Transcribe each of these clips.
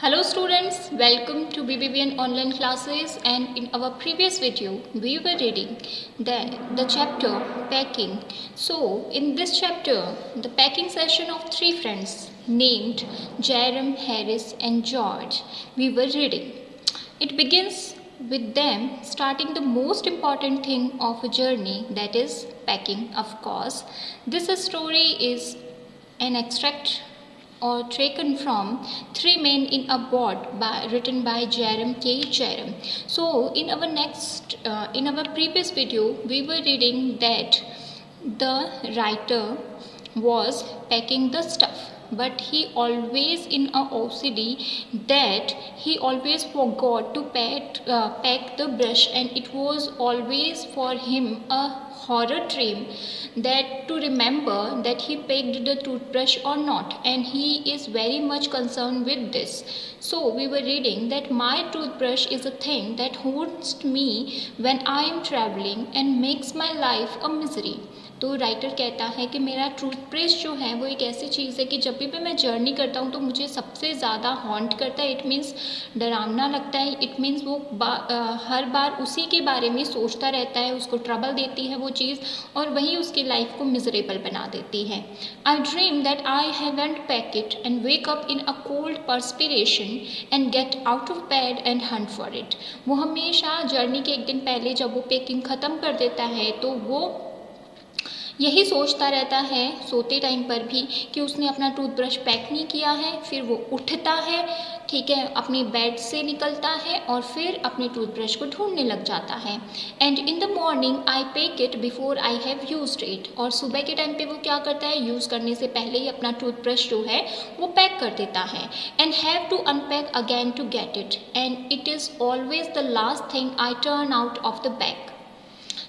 Hello students, welcome to BBBN online classes, and in our previous video we were reading the chapter packing. So in this chapter the packing session of three friends named Jerem, Harris and George we were reading. It begins with them starting the most important thing of a journey, that is packing. Of course, this story is an extract or taken from Three Men in a Boat written by Jerem K. Jerem. So in our previous video we were reading that the writer was packing the stuff, but he always in a OCD that he always forgot to pack the brush, and it was always for him a horror dream that to remember that he packed the toothbrush or not, and he is very much concerned with this. So we were reading that my toothbrush is a thing that haunts me when I am traveling and makes my life a misery. तो writer कहता है कि मेरा toothbrush जो है वो एक ऐसी चीज़ है कि जब भी मैं जर्नी करता हूँ तो मुझे सबसे ज़्यादा हॉन्ट करता है. इट मीन्स डरावना लगता है. इट मीन्स वो हर बार उसी के बारे में सोचता रहता है, उसको ट्रबल देती है वो चीज़, और वही उसकी लाइफ को मिजरेबल बना देती है. आई dream that I haven't pack it and wake up in a cold perspiration and get out of bed and Hunt for it. वो हमेशा जर्नी के एक दिन पहले जब वो पैकिंग ख़त्म कर देता है तो वो यही सोचता रहता है सोते टाइम पर भी कि उसने अपना टूथब्रश पैक नहीं किया है. फिर वो उठता है, ठीक है, अपनी बेड से निकलता है और फिर अपने टूथब्रश को ढूंढने लग जाता है. And in the morning I pack it before I have used it. और सुबह के टाइम पे वो क्या करता है, यूज़ करने से पहले ही अपना टूथब्रश जो है वो पैक कर देता है. And have to unpack again to get it, and it is always the last thing I turn out of the bag.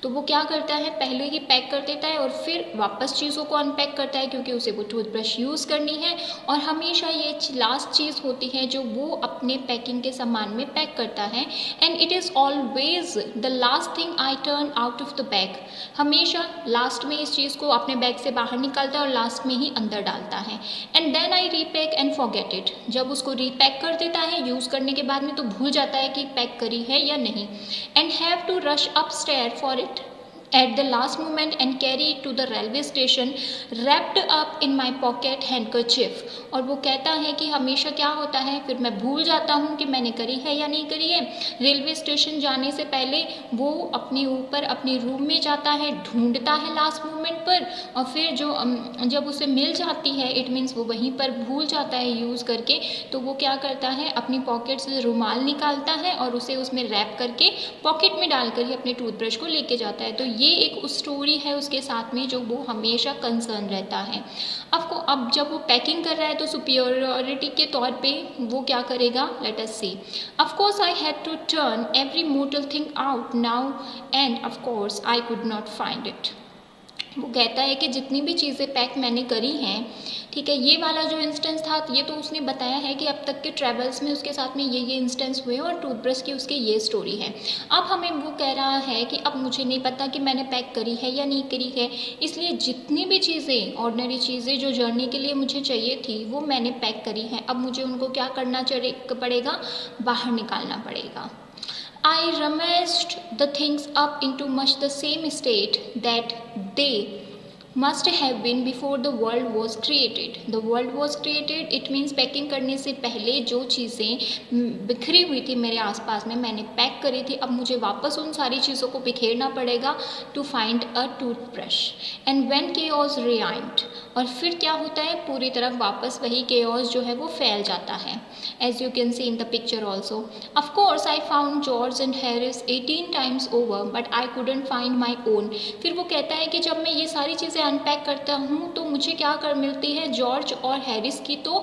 तो वो क्या करता है, पहले ही पैक कर देता है और फिर वापस चीज़ों को अनपैक करता है क्योंकि उसे वो टूथब्रश यूज़ करनी है, और हमेशा ये लास्ट चीज़ होती है जो वो अपने पैकिंग के सामान में पैक करता है. And it is always the last thing I turn out of the bag. हमेशा लास्ट में इस चीज़ को अपने बैग से बाहर निकालता है और लास्ट में ही अंदर डालता है. And then I repack and forget it. जब उसको रीपैक कर देता है यूज़ करने के बाद में तो भूल जाता है कि पैक करी है या नहीं. And have to rush up stair for at the last moment and carry it to the railway station wrapped up in my pocket handkerchief. और वो कहता है कि हमेशा क्या होता है, फिर मैं भूल जाता हूँ कि मैंने करी है या नहीं करी है. रेलवे स्टेशन जाने से पहले वो अपने ऊपर अपने रूम में जाता है, ढूंढता है लास्ट मोमेंट पर, और फिर जब उसे मिल जाती है इट मीन्स वो वहीं पर भूल जाता है यूज़ करके, तो वो क्या करता है, अपनी पॉकेट से रुमाल निकालता है और उसे उसमें रैप करके पॉकेट में डालकर ही अपने टूथब्रश को लेके जाता है. तो ये एक स्टोरी है उसके साथ में जो वो हमेशा कंसर्न रहता है. अब जब वो पैकिंग कर रहा है तो सुपीरियरिटी के तौर पे वो क्या करेगा, let us see. Of course I had to turn every mortal thing out now and of course I could not find it. वो कहता है कि जितनी भी चीज़ें पैक मैंने करी हैं, ठीक है, ये वाला जो इंस्टेंस था ये तो उसने बताया है कि अब तक के ट्रैवल्स में उसके साथ में ये इंस्टेंस हुए और टूथब्रश की उसकी ये स्टोरी है. अब हमें वो कह रहा है कि अब मुझे नहीं पता कि मैंने पैक करी है या नहीं करी है, इसलिए जितनी भी चीज़ें ऑर्डिनरी चीज़ें जो जर्नी के लिए मुझे चाहिए थी वो मैंने पैक करी हैं. अब मुझे उनको क्या करना पड़ेगा, बाहर निकालना पड़ेगा. I rummaged the things up into much the same state that they must have been before the world was created. The world was created, it means packing करने से पहले जो चीज़ें बिखरी हुई थी मेरे आसपास में मैंने पैक करी थी, अब मुझे वापस उन सारी चीज़ों को बिखेरना पड़ेगा to find a toothbrush. And when chaos reigned, और फिर क्या होता है, पूरी तरफ वापस वही केओस जो है वो फैल जाता है, as you can see in the picture also. Of course I found George and Harris 18 times over but I couldn't find my own. फिर वो कहता है कि जब मैं ये सारी चीज़ें अनपैक करता हूँ तो मुझे क्या कर मिलती है, जॉर्ज और हैरिस की तो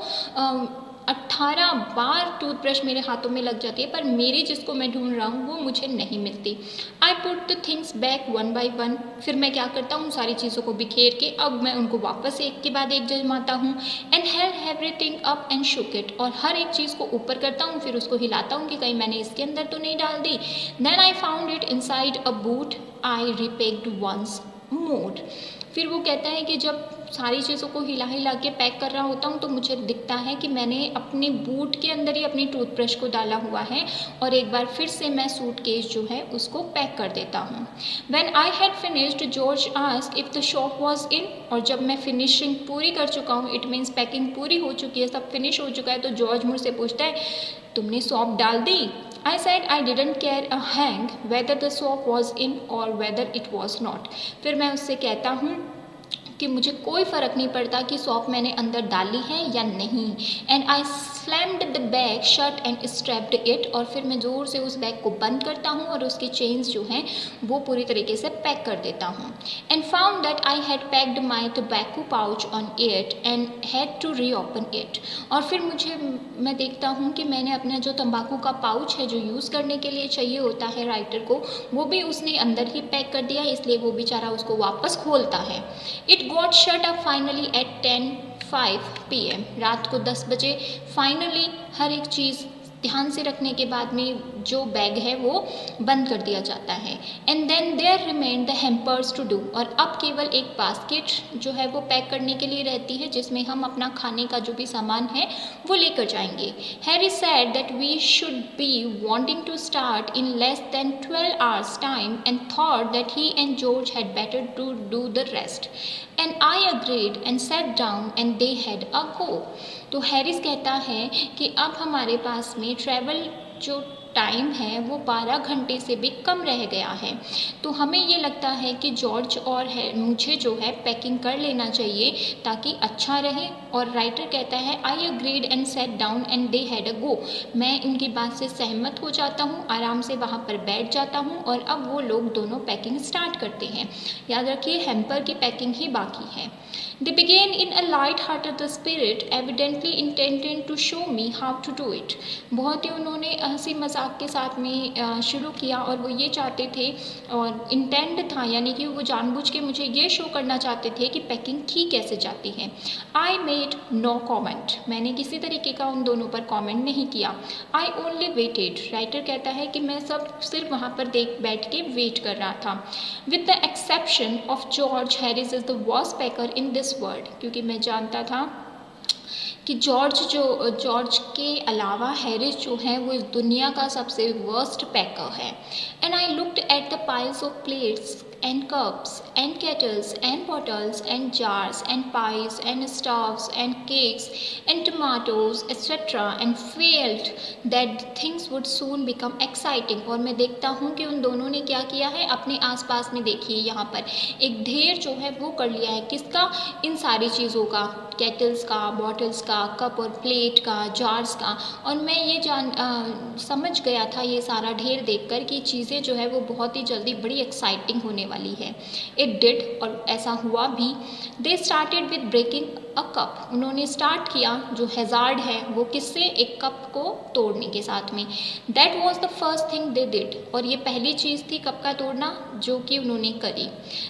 18 बार टूथब्रश मेरे हाथों में लग जाती है, पर मेरी जिसको मैं ढूंढ रहा हूँ वो मुझे नहीं मिलती. I put the things back one by one. फिर मैं क्या करता हूँ, सारी चीज़ों को बिखेर के अब मैं उनको वापस एक के बाद एक जमाता हूँ. And held everything up and shook it, और हर एक चीज़ को ऊपर करता हूँ, फिर उसको हिलाता हूँ कि कहीं मैंने इसके अंदर तो नहीं डाल दी. Then I found it inside a boot I repacked once more. फिर वो कहता है कि जब सारी चीज़ों को हिला हिला के पैक कर रहा होता हूँ तो मुझे दिखता है कि मैंने अपने बूट के अंदर ही अपनी टूथब्रश को डाला हुआ है और एक बार फिर से मैं सूटकेस जो है उसको पैक कर देता हूँ। When I had finished, George asked if the shop was in। और जब मैं फिनिशिंग पूरी कर चुका हूँ, इट मीन्स पैकिंग पूरी हो चुकी है, सब फिनिश हो चुका है, तो जॉर्ज मुझसे पूछता है तुमने शॉप डाल दी। I said I didn't care a hang whether the soap was in or whether it was not। फिर मैं उससे कहता हूँ कि मुझे कोई फ़र्क नहीं पड़ता कि सॉप मैंने अंदर डाली है या नहीं। And I slammed the bag shut and strapped it. और फिर मैं ज़ोर से उस बैग को बंद करता हूँ और उसकी चेन्स जो हैं वो पूरी तरीके से पैक कर देता हूँ। And found that I had packed my tobacco pouch on it and had to reopen it. और फिर मैं देखता हूँ कि मैंने अपना जो तंबाकू का पाउच है जो यूज़ करने के लिए चाहिए होता है राइटर को, वो भी उसने अंदर ही पैक कर दिया, इसलिए वो बेचारा उसको वापस खोलता है। It got shut up finally at 10:05 PM। रात को 10 बजे फाइनली हर एक चीज़ ध्यान से रखने के बाद में जो बैग है वो बंद कर दिया जाता है। And then there remain the hampers to do. और अब केवल एक बास्केट जो है वो पैक करने के लिए रहती है जिसमें हम अपना खाने का जो भी सामान है वो लेकर जाएंगे। Harry said that we should be wanting to start in less than 12 hours time and thought that he and George had better to do the rest। And I agreed and sat down and they had a go। तो Harris कहता है कि अब हमारे पास में travel जो time है वो 12 घंटे से भी कम रह गया है, तो हमें ये लगता है कि जॉर्ज और मुझे जो है पैकिंग कर लेना चाहिए ताकि अच्छा रहे। और राइटर कहता है I agreed and set down and they had a go. मैं इनकी बात से सहमत हो जाता हूँ, आराम से वहाँ पर बैठ जाता हूँ और अब वो लोग दोनों पैकिंग स्टार्ट करते हैं। याद रखिए हेम्पर की पैकिंग ही बाकी है। They began in a light-hearted spirit, evidently intending to show me how to do it। बहुत ही उन्होंने हंसी मजाक के साथ में शुरू किया और वो ये चाहते थे और इंटेंड था, यानी कि वो जानबूझ के मुझे ये शो करना चाहते थे कि पैकिंग की कैसे जाती है। I made no comment। मैंने किसी तरीके का उन दोनों पर कॉमेंट नहीं किया। I only waited। राइटर कहता है कि मैं सिर्फ वहाँ पर बैठ के वेट कर रहा था। With the exception of George, Harris is the worst packer in this world. क्योंकि मैं जानता था कि जॉर्ज के अलावा हैरिस जो है वो इस दुनिया का सबसे वर्स्ट पैकर है। And I looked at the piles of plates and cups and kettles and bottles and jars and pies and stuffs and cakes and tomatoes etc. and felt that things would soon become exciting। और मैं देखता हूँ कि उन दोनों ने क्या किया है, अपने आसपास में देखिए यहाँ पर एक ढेर जो है वो कर लिया है। किसका? इन सारी चीज़ों का, केटल्स का, बॉटल्स का, कप और प्लेट का, जार्स का। और मैं ये समझ गया था ये सारा ढेर देखकर कि चीज़ें जो है वो बहुत ही जल्दी बड़ी एक्साइटिंग होने वाली है। इट डिड, और ऐसा हुआ भी। They started with breaking a cup. उन्होंने स्टार्ट किया जो हैज़ार्ड है वो किससे? एक कप को तोड़ने के साथ में। That was the first thing they did. और ये पहली चीज़ थी कप का तोड़ना जो कि उन्होंने करी।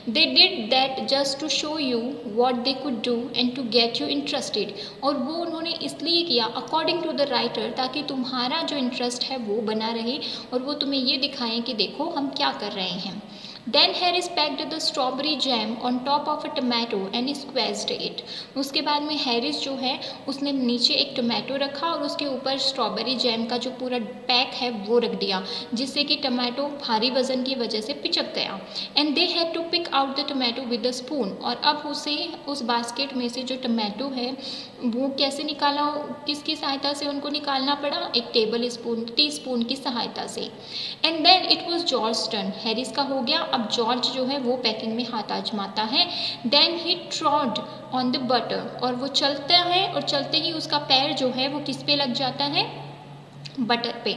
They did that just to show you what they could do and to get you interested. और वो उन्होंने इसलिए किया अकॉर्डिंग टू द राइटर ताकि तुम्हारा जो इंटरेस्ट है वो बना रहे और वो तुम्हें ये दिखाएं कि देखो हम क्या कर रहे हैं। Then Harris packed the strawberry jam on top of a tomato and squeezed it। उसके बाद में हैरिस जो है उसने नीचे एक टोमेटो रखा और उसके ऊपर स्ट्रॉबेरी जैम का जो पूरा पैक है वो रख दिया, जिससे कि टोमेटो भारी वजन की वजह से पिचक गया। And they had to pick out the tomato with the spoon. और अब उस बास्केट में से जो टोमेटो है वो कैसे निकाला, किसकी सहायता से उनको निकालना पड़ा? एक टी स्पून की सहायता से। And then it was George turn. Harris का हो गया, अब जॉर्ज जो है वो पैकिंग में हाथ आजमाता है। Then he trod on the butter. और वो चलता है और चलते ही उसका पैर जो है वो किस पे लग जाता है? बटर पे।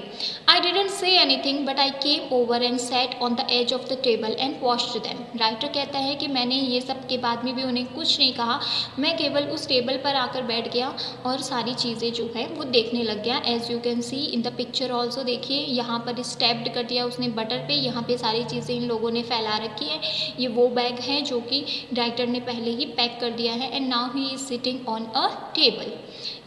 I didn't say anything but I came over and sat on the edge of the table and washed them. Writer कहता है कि मैंने ये सब के बाद में भी उन्हें कुछ नहीं कहा, मैं केवल उस टेबल पर आकर बैठ गया और सारी चीज़ें जो है वो देखने लग गया। As you can see in the picture also, देखिए यहाँ पर स्टेप्ड कर दिया उसने बटर पे, यहाँ पे सारी चीज़ें इन लोगों ने फैला रखी है। ये वो बैग है जो कि राइटर ने पहले ही पैक कर दिया है। And now he is sitting on a table.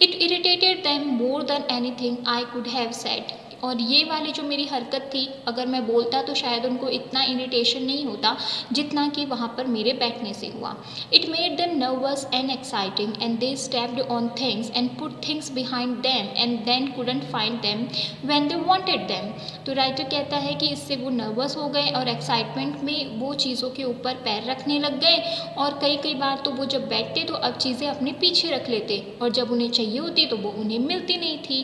It irritated them more than anything I could have said. और ये वाली जो मेरी हरकत थी, अगर मैं बोलता तो शायद उनको इतना इरिटेशन नहीं होता जितना कि वहाँ पर मेरे बैठने से हुआ. It made them nervous and exciting, and they stepped on things and put things behind them and then couldn't find them when they wanted them. तो राइटर कहता है कि इससे वो नर्वस हो गए और एक्साइटमेंट में वो चीज़ों के ऊपर पैर रखने लग गए, और कई बार तो वो जब बैठते तो अब चीज़ें अपने पीछे रख लेते और जब उन्हें चाहिए होती तो वो उन्हें मिलती नहीं थी.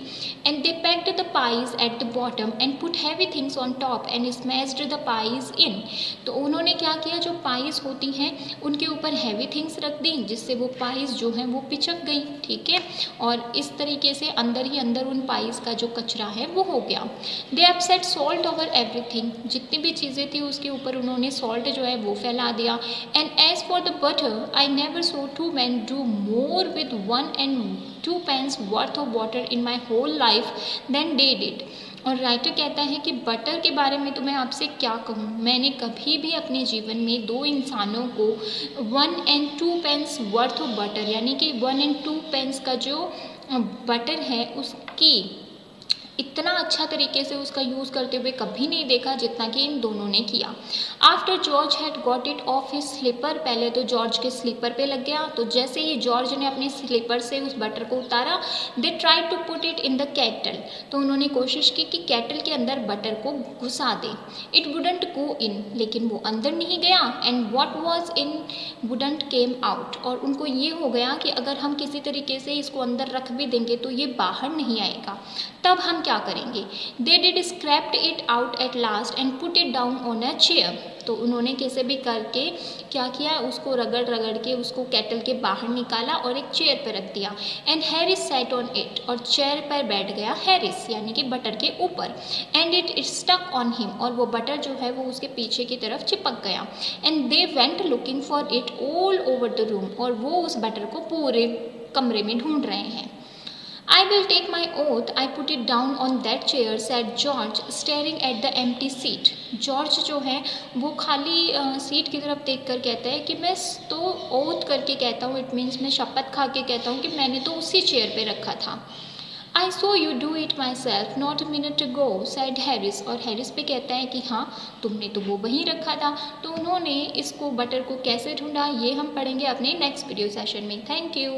And they packed the pies at the bottom and put heavy things on top and smashed the pies in. तो उन्होंने क्या किया, जो पाइज होती हैं उनके ऊपर हैवी थिंग्स रख दी जिससे वो पाइज जो हैं वो पिचक गई. ठीक है, और इस तरीके से अंदर ही अंदर उन पाइज का जो कचरा है वो हो गया. दे अपसेट सॉल्ट ओवर एवरीथिंग. जितनी भी चीज़ें थी उसके ऊपर उन्होंने सॉल्ट जो है वो फैला दिया. And as for the butter I never saw two men do more with 1 and 2 pence worth of water in my whole life than they did. और राइटर कहता है कि बटर के बारे में तो मैं आपसे क्या कहूँ, मैंने कभी भी अपने जीवन में 2 इंसानों को 1 and 2 pence worth of butter, यानी कि 1 and 2 pence का जो बटर है उसकी इतना अच्छा तरीके से उसका यूज़ करते हुए कभी नहीं देखा जितना कि इन दोनों ने किया. After George had got it off his slipper, पहले तो जॉर्ज के स्लीपर पे लग गया. तो जैसे ही जॉर्ज ने अपने स्लीपर से उस बटर को उतारा, they try to put it in the kettle. तो उन्होंने कोशिश की कि कैटल के अंदर बटर को घुसा दें. इट वुडंट गो इन, लेकिन वो अंदर नहीं गया. And what was in wouldn't came out. और उनको ये हो गया कि अगर हम किसी तरीके से इसको अंदर रख भी देंगे तो ये बाहर नहीं आएगा. तब हम क्या करेंगे. They did scraped it out at last and put it down on a chair. तो उन्होंने कैसे भी करके क्या किया, उसको रगड़ के उसको केटल के बाहर निकाला और एक चेयर पर रख दिया. And Harris sat on it, और चेयर पर बैठ गया हैरिस यानी कि बटर के ऊपर. And it stuck on him, और वो बटर जो है वो उसके पीछे की तरफ चिपक गया. And they went looking for it all over the room, और वो उस बटर को पूरे कमरे में ढूंढ रहे हैं. I will take my oath I put it down on that chair, said George, staring at the empty seat. George जो है वो खाली सीट की तरफ देखकर कहता है कि मैं तो ओथ करके कहता हूँ, इट मीन्स मैं शपथ खा के कहता हूँ कि मैंने तो उसी चेयर पे रखा था. I saw you do it myself not a minute ago, said Harris. और हैरिस पे कहता है कि हाँ तुमने तो वो वहीं रखा था. तो उन्होंने इसको बटर को कैसे ढूंढा ये हम पढ़ेंगे अपने नेक्स्ट वीडियो सेशन में. Thank you.